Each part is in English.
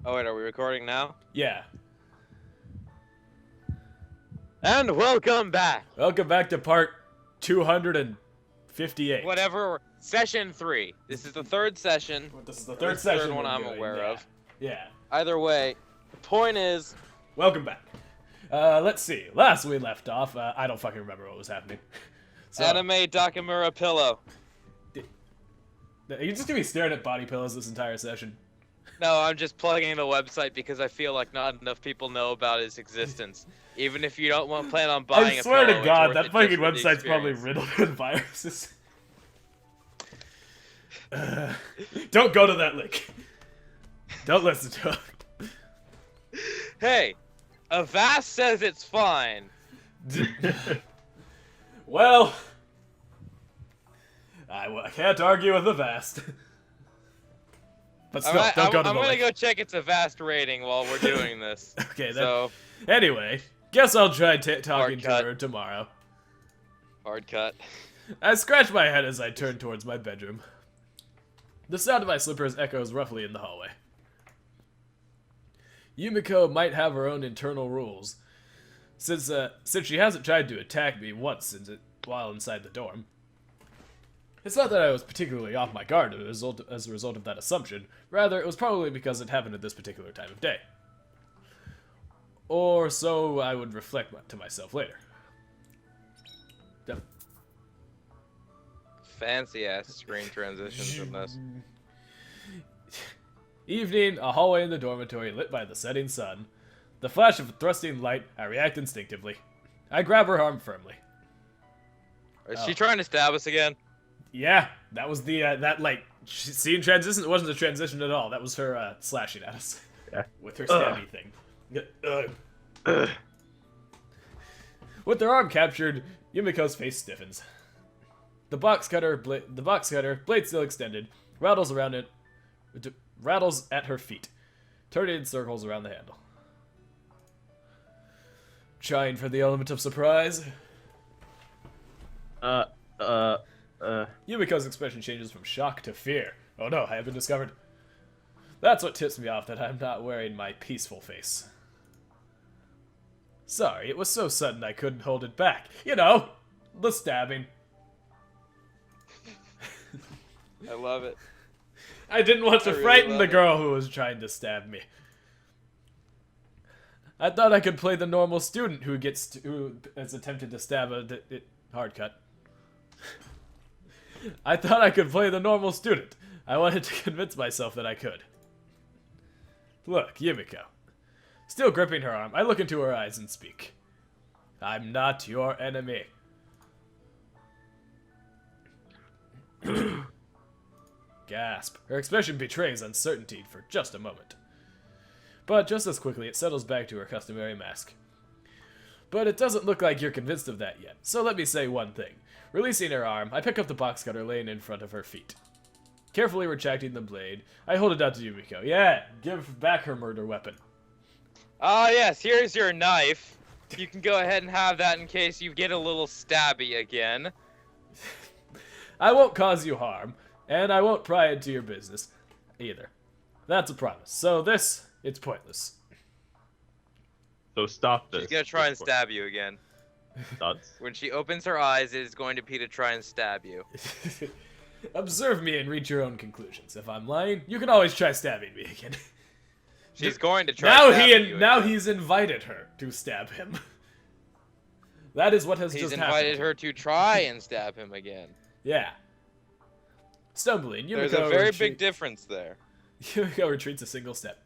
Oh wait, are we recording now? Yeah. And welcome back. Welcome back to part 258. Whatever, session 3. This is the third session. This is the Or third this is the session third one we're I'm doing, aware yeah. of. Yeah. Either way, the point is, Welcome back. Let's see. Last we left off, I don't fucking remember what was happening. So, anime Dakamura pillow. are you just gonna be staring at body pillows this entire session? No, I'm just plugging the website because I feel like not enough people know about its existence. Even if you don't plan on buying I a swear pillow, to God, it's that worth it fucking just for the website's probably experience. riddled with viruses. Don't go to that link. Don't listen to it. Hey, Avast says it's fine. Well, I can't argue with the vast. But still, don't go to the I'm gonna link. go check its Avast rating while we're doing this. Okay, then. So, Anyway, guess I'll try talking to cut. her tomorrow. hard cut. I scratch my head as I turn towards my bedroom. The sound of my slippers echoes roughly in the hallway. Yumiko might have her own internal rules, since she hasn't tried to attack me once while inside the dorm. It's not that I was particularly off my guard as a result of that assumption. Rather, it was probably because it happened at this particular time of day. Or so I would reflect to myself later. Yep. Fancy ass screen transitions in this. Evening, a hallway in the dormitory lit by the setting sun. The flash of a thrusting light, I react instinctively. I grab her arm firmly. Is she trying to stab us again? Yeah, that was the, scene transition. It wasn't a transition at all. That was her, slashing at us. Yeah. With her stabby thing. With her arm captured, Yumiko's face stiffens. The box cutter, blade still extended, rattles around it, rattles at her feet, turning in circles around the handle. Trying for the element of surprise. Yumiko's expression changes from shock to fear. Oh no, I have been discovered. That's what tips me off that I'm not wearing my peaceful face. Sorry, it was so sudden I couldn't hold it back. You know, the stabbing. I love it. I didn't want to I really frighten love the it. girl who was trying to stab me. I thought I could play the normal student who has attempted to stab a hard cut. I thought I could play the normal student. I wanted to convince myself that I could. Look, Yumiko. Still gripping her arm, I look into her eyes and speak. I'm not your enemy. Gasp. Her expression betrays uncertainty for just a moment. But just as quickly, it settles back to her customary mask. But it doesn't look like you're convinced of that yet, so let me say one thing. Releasing her arm, I pick up the box cutter laying in front of her feet. Carefully retracting the blade, I hold it out to Yumiko. Yeah, give back her murder weapon. Ah, yes, here's your knife. You can go ahead and have that in case you get a little stabby again. I won't cause you harm, and I won't pry into your business, either. That's a promise. So it's pointless. So stop this. She's gonna try and stab you again. Nuts. When she opens her eyes, it is going to be to try and stab you. Observe me and reach your own conclusions. If I'm lying, you can always try stabbing me again. She's going to try Now stabbing you now again. he's invited her to stab him. That is what has He's just invited happened. her to try and stab him again. Yeah. Stumbling, There's a very big difference there. Yumiko retreats a single step.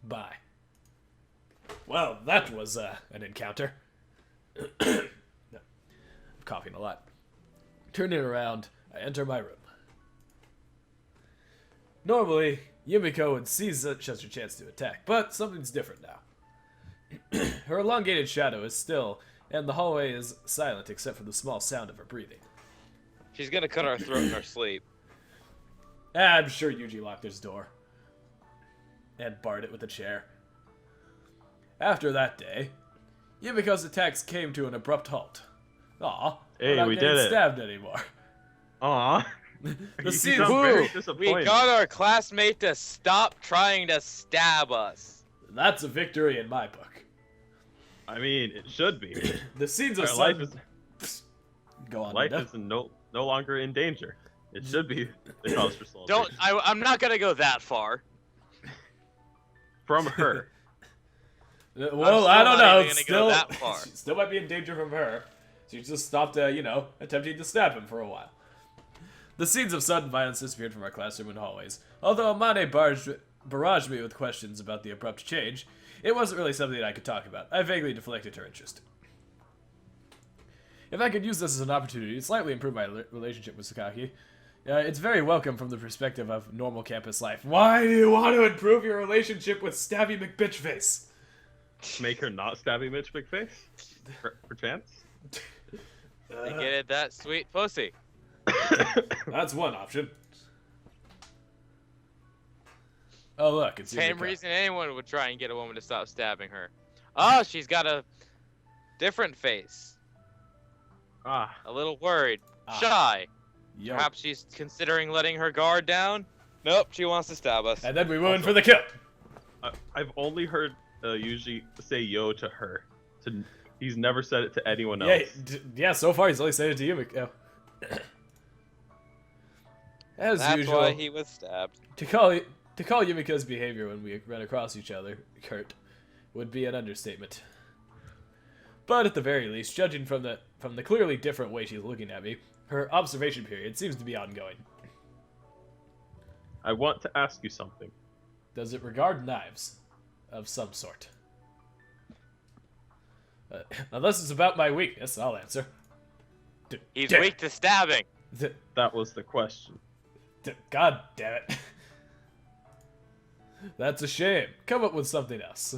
Bye. Well, that was an encounter. No, I'm coughing a lot. Turning around, I enter my room. Normally, Yumiko would seize such a chance to attack, but something's different now. Her elongated shadow is still, and the hallway is silent except for the small sound of her breathing. She's gonna cut our throat in her sleep. I'm sure Yuji locked his door. And barred it with a chair. After that day, Yumiko's attacks came to an abrupt halt. Aw, Hey, we're not we getting did it. stabbed anymore. Aw. The You scenes. sound Woo! very We disappointed. got our classmate to stop trying to stab us. That's a victory in my book. I mean, it should be. The scenes of Our life sudden. is Go on. life Linda. is no longer in danger. It should be the cause for celebration. I'm not gonna go that far. From her. Well, still I don't not know. even gonna go Still, that far. she still might be in danger from her. She just stopped, attempting to stab him for a while. The scenes of sudden violence disappeared from our classroom and hallways. Although Amane barraged me with questions about the abrupt change, it wasn't really something that I could talk about. I vaguely deflected her interest. If I could use this as an opportunity to slightly improve my relationship with Sakaki, it's very welcome from the perspective of normal campus life. Why do you want to improve your relationship with Stabby McBitchface? Make her not stabby Mitch McFace? For chance? To get at that sweet pussy. That's one option. Oh look, it's Same Yumiko. reason anyone would try and get a woman to stop stabbing her. Oh, she's got a different face. Ah, A little worried. Ah. Shy. Yo. Perhaps she's considering letting her guard down? Nope, she wants to stab us. And then we went for the kill. I've only heard usually say yo to her. He's never said it to anyone Yeah, else. yeah. So far, he's only said it to Yumiko. As That's usual, why he was stabbed. to call Yumiko's behavior when we run across each other, Kurt, would be an understatement. But at the very least, judging from the clearly different way she's looking at me, her observation period seems to be ongoing. I want to ask you something. Does it regard knives of some sort? Unless it's about my weakness, I'll answer. He's Damn. weak to stabbing. That was the question. God damn it. That's a shame. Come up with something else.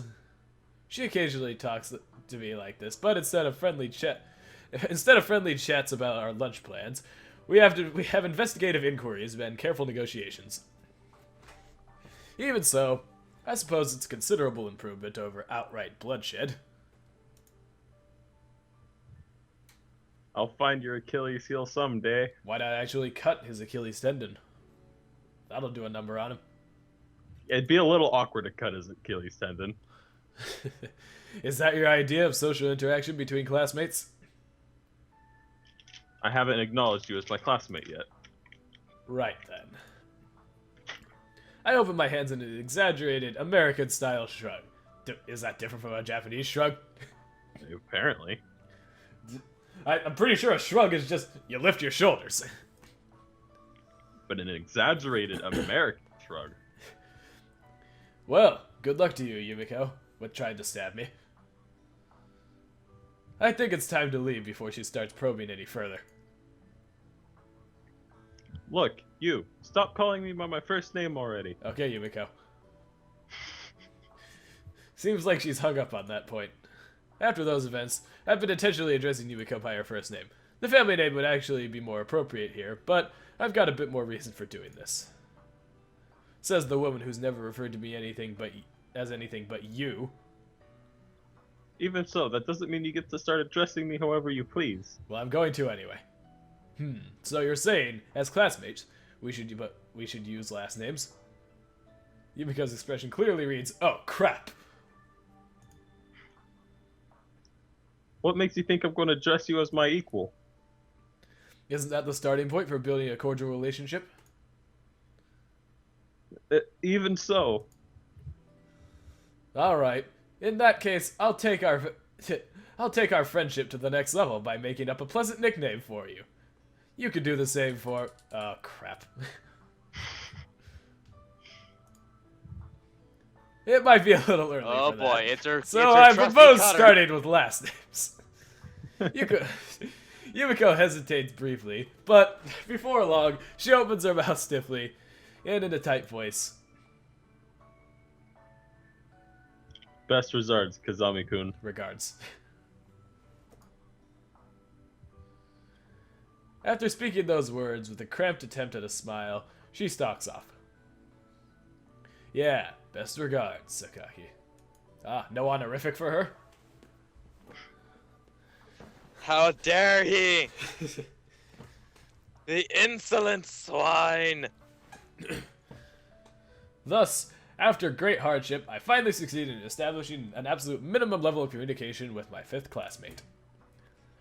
She occasionally talks to me like this, but instead of friendly chats about our lunch plans, we have investigative inquiries and careful negotiations. Even so, I suppose it's a considerable improvement over outright bloodshed. I'll find your Achilles heel someday. Why not actually cut his Achilles tendon? That'll do a number on him. It'd be a little awkward to cut his Achilles tendon. Is that your idea of social interaction between classmates? I haven't acknowledged you as my classmate yet. Right then. I open my hands in an exaggerated American-style shrug. Is that different from a Japanese shrug? Apparently. I'm pretty sure a shrug is just you lift your shoulders. But an exaggerated American shrug. Well, good luck to you, Yumiko, with trying to stab me. I think it's time to leave before she starts probing any further. Look, you. Stop calling me by my first name already. Okay, Yumiko. Seems like she's hung up on that point. After those events, I've been intentionally addressing Yumiko by her first name. The family name would actually be more appropriate here, but I've got a bit more reason for doing this. Says the woman who's never referred to me as anything but you. Even so, that doesn't mean you get to start addressing me however you please. Well, I'm going to anyway. So you're saying, as classmates, we should use last names? Yumiko's expression clearly reads, "Oh crap." What makes you think I'm going to address you as my equal? Isn't that the starting point for building a cordial relationship? Even so. All right. In that case, I'll take our friendship to the next level by making up a pleasant nickname for you. You could do the same for... Oh, crap. It might be a little early Oh for boy, that. it's her. So it's her I trusty propose cutter. starting with last names. Yumiko hesitates briefly, but before long, she opens her mouth stiffly and in a tight voice. Best regards, Kazami-kun. Regards. After speaking those words with a cramped attempt at a smile, she stalks off. Yeah, best regards, Sakaki. Ah, no honorific for her? How dare he? The insolent swine! Thus, after great hardship, I finally succeeded in establishing an absolute minimum level of communication with my 5th classmate.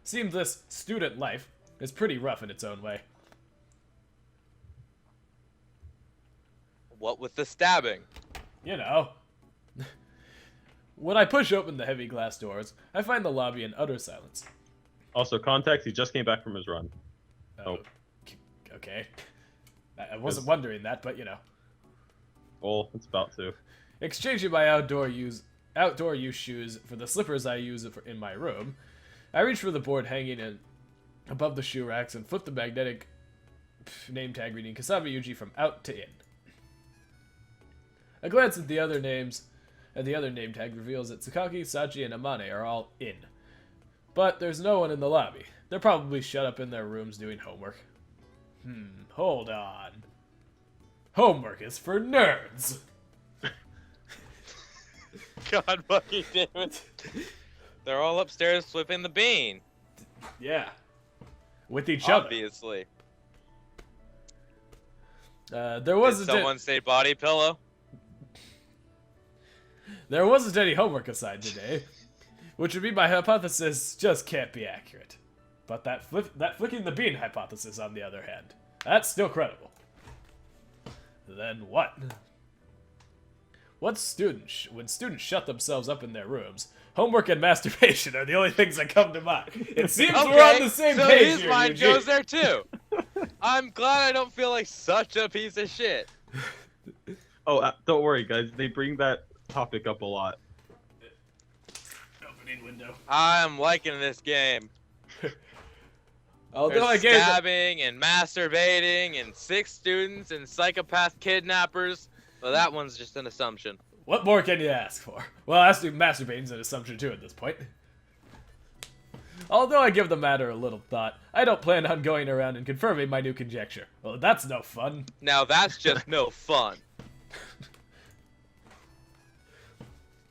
Seems this student life is pretty rough in its own way. What with the stabbing? You know. When I push open the heavy glass doors, I find the lobby in utter silence. Also, context, he just came back from his run. Oh. Okay. I wasn't wondering that, but you know. Well, it's about to. Exchanging my outdoor use shoes for the slippers I use in my room, I reach for the board hanging in above the shoe racks and flip the magnetic name tag reading Kasami Yuji from out to in. A glance at the other names, and the other name tag reveals that Tsukaki, Sachi, and Amane are all in. But there's no one in the lobby. They're probably shut up in their rooms doing homework. Hold on. Homework is for nerds! God fucking damn it. They're all upstairs flipping the bean. Yeah. With each other. Obviously. There wasn't Did someone say body pillow? There wasn't any homework assigned today, which would be my hypothesis just can't be accurate. But that flicking the bean hypothesis, on the other hand, that's still credible. Then what? When students shut themselves up in their rooms, homework and masturbation are the only things that come to mind. It seems we're on the same page his here, mind Yuji. goes there too. I'm glad I don't feel like such a piece of shit. Oh, don't worry, guys. They bring that topic up a lot. Opening window. I'm liking this game. Although I There's gave stabbing and masturbating and 6 students and psychopath kidnappers. Well, that one's just an assumption. What more can you ask for? Well, actually, masturbating's an assumption too at this point. Although I give the matter a little thought, I don't plan on going around and confirming my new conjecture. Well, that's no fun. Now that's just no fun.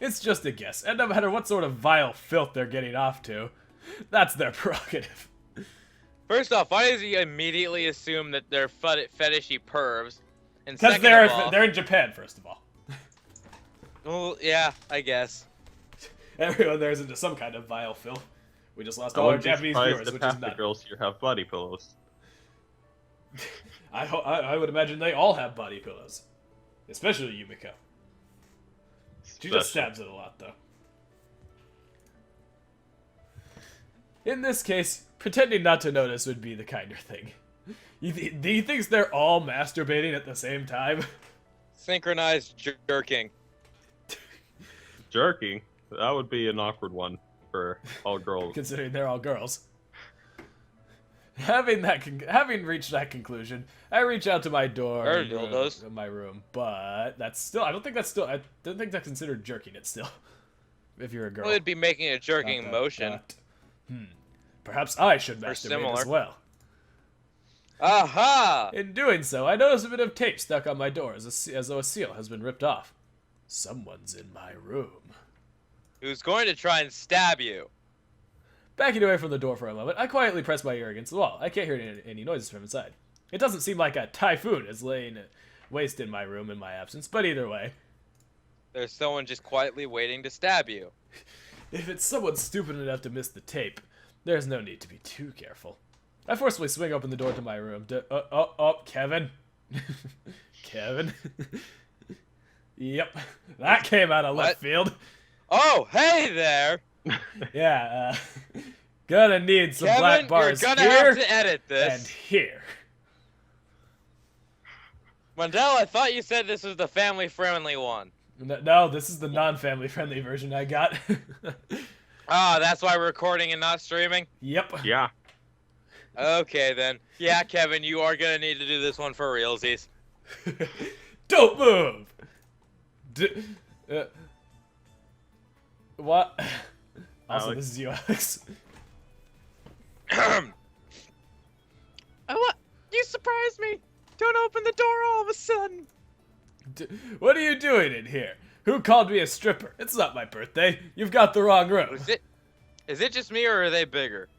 It's just a guess, and no matter what sort of vile filth they're getting off to, that's their prerogative. First off, why does he immediately assume that they're fetishy pervs? And Because second of all, they're in Japan, first of all. well, yeah, I guess. Everyone there is into some kind of vile filth. We just lost I all our wouldn't be Japanese surprised viewers, if which half is the not. girls here have body pillows. I would imagine they all have body pillows. Especially Yumiko. She just stabs it a lot, though. In this case, pretending not to notice would be the kinder thing. Do you think they're all masturbating at the same time? Synchronized jerking. Jerking? That would be an awkward one for all girls. Considering they're all girls. Having reached that conclusion, I reach out to my door in my room, but I don't think that's considered jerking it still. If you're a girl. Well, it'd be making a jerking motion. Perhaps I should masturbate as well. Aha! In doing so, I notice a bit of tape stuck on my door as though a seal has been ripped off. Someone's in my room. Who's going to try and stab you? Backing away from the door for a moment, I quietly press my ear against the wall. I can't hear any noises from inside. It doesn't seem like a typhoon is laying waste in my room in my absence, but either way. There's someone just quietly waiting to stab you. If it's someone stupid enough to miss the tape, there's no need to be too careful. I forcefully swing open the door to my room. Kevin. Kevin. Yep, that came out of left field. Oh, hey there! Yeah, gonna need some Kevin, black bars you're gonna here have to edit this. and here. Wendell, I thought you said this was the family-friendly one. No, this is the non-family friendly version I got. Ah, that's why we're recording and not streaming? Yep. Yeah. Okay, then. Yeah, Kevin, you are gonna need to do this one for realsies. Don't move! What? Also, Alex. this is you, Alex. What? You surprised me! Don't open the door all of a sudden! What are you doing in here? Who called me a stripper? It's not my birthday. You've got the wrong room. Is it just me, or are they bigger?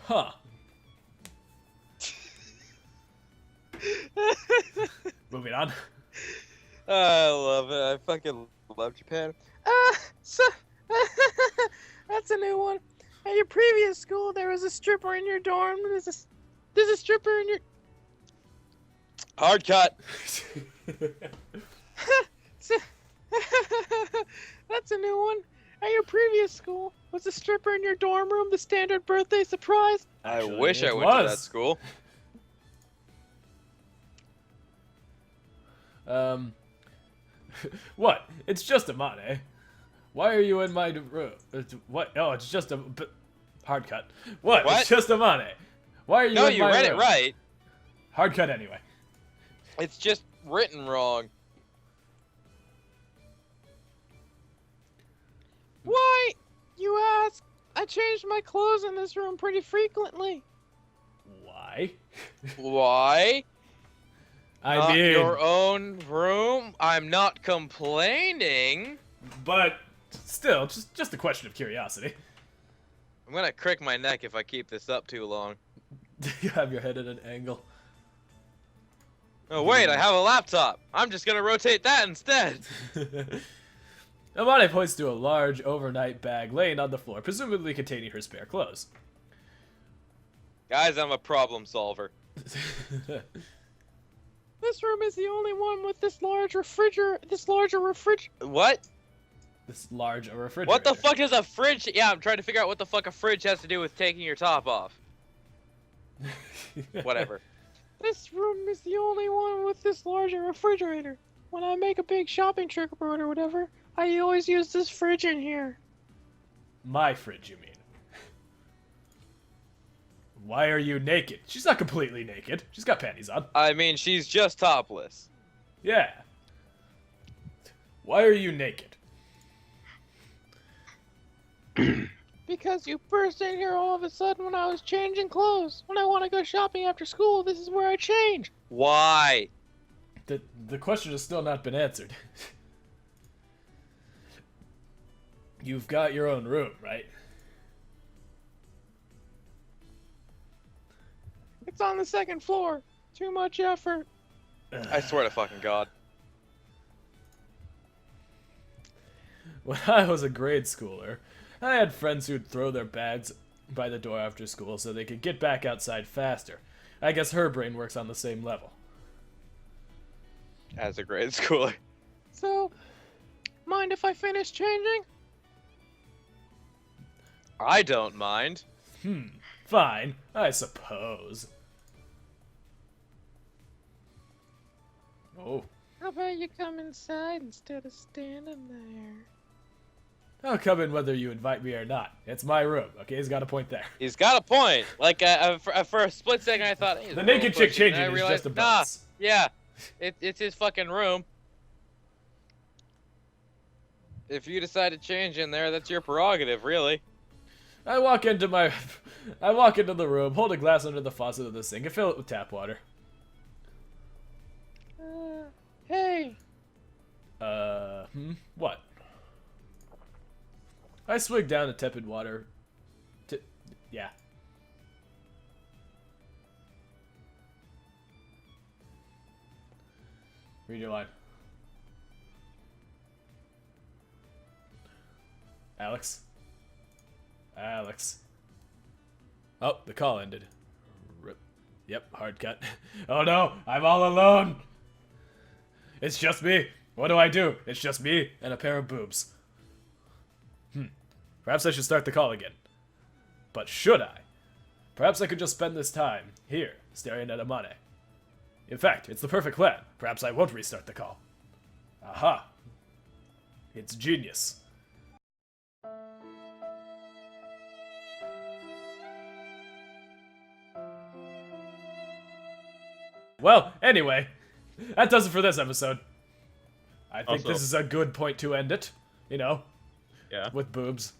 Huh. Moving on. I love it. I fucking love Japan. So that's a new one. At your previous school, there was a stripper in your dorm. There's a stripper in your. Hard cut. That's a new one. At your previous school, was a stripper in your dorm room the standard birthday surprise? Actually, I wish I it went to was. that school. What? It's just a Mane. Why are you in my room? What? Oh, it's just a hard cut. What? What? It's just a Mane. Why are you No, in you my read room? it right. Hard cut anyway. It's just written wrong. Why? You ask. I changed my clothes in this room pretty frequently. Why? Why? I Not mean, your own room? I'm not complaining. but still, just a question of curiosity. I'm gonna crick my neck if I keep this up too long. You have your head at an angle. Oh wait, I have a laptop. I'm just gonna rotate that instead. Amane points to a large overnight bag laying on the floor, presumably containing her spare clothes. Guys, I'm a problem solver. This room is the only one with this larger refrigerator. What? This large a refrigerator. What the fuck is a fridge? Yeah, I'm trying to figure out what the fuck a fridge has to do with taking your top off. Whatever. This room is the only one with this larger refrigerator. When I make a big shopping trip or whatever, I always use this fridge in here. My fridge, you mean? Why are you naked? She's not completely naked. She's got panties on. I mean, she's just topless. Yeah. Why are you naked? Because you burst in here all of a sudden when I was changing clothes. When I want to go shopping after school, this is where I change. Why? The question has still not been answered. You've got your own room, right? It's on the second floor. Too much effort. I swear to fucking God. When I was a grade schooler, I had friends who'd throw their bags by the door after school so they could get back outside faster. I guess her brain works on the same level. As a grade schooler. So, mind if I finish changing? I don't mind. Fine, I suppose. Oh. How about you come inside instead of standing there? I'll come in whether you invite me or not. It's my room, okay? He's got a point there. He's got a point. Like, for a split second, I thought, hey, The naked chick changing is just a nah, bonus. yeah, it's his fucking room. If you decide to change in there, that's your prerogative, really. I walk into the room, hold a glass under the faucet of the sink, and fill it with tap water. Hey. What? I swig down the tepid water. Yeah. Read your line. Alex? Alex. Oh, the call ended. Rip. Yep, hard cut. Oh no, I'm all alone! It's just me. What do I do? It's just me and a pair of boobs. Perhaps I should start the call again. But should I? Perhaps I could just spend this time here, staring at Amane. In fact, it's the perfect plan. Perhaps I won't restart the call. Aha. It's genius. Well, anyway, that does it for this episode. I think Also- this is a good point to end it, you know, Yeah. with boobs.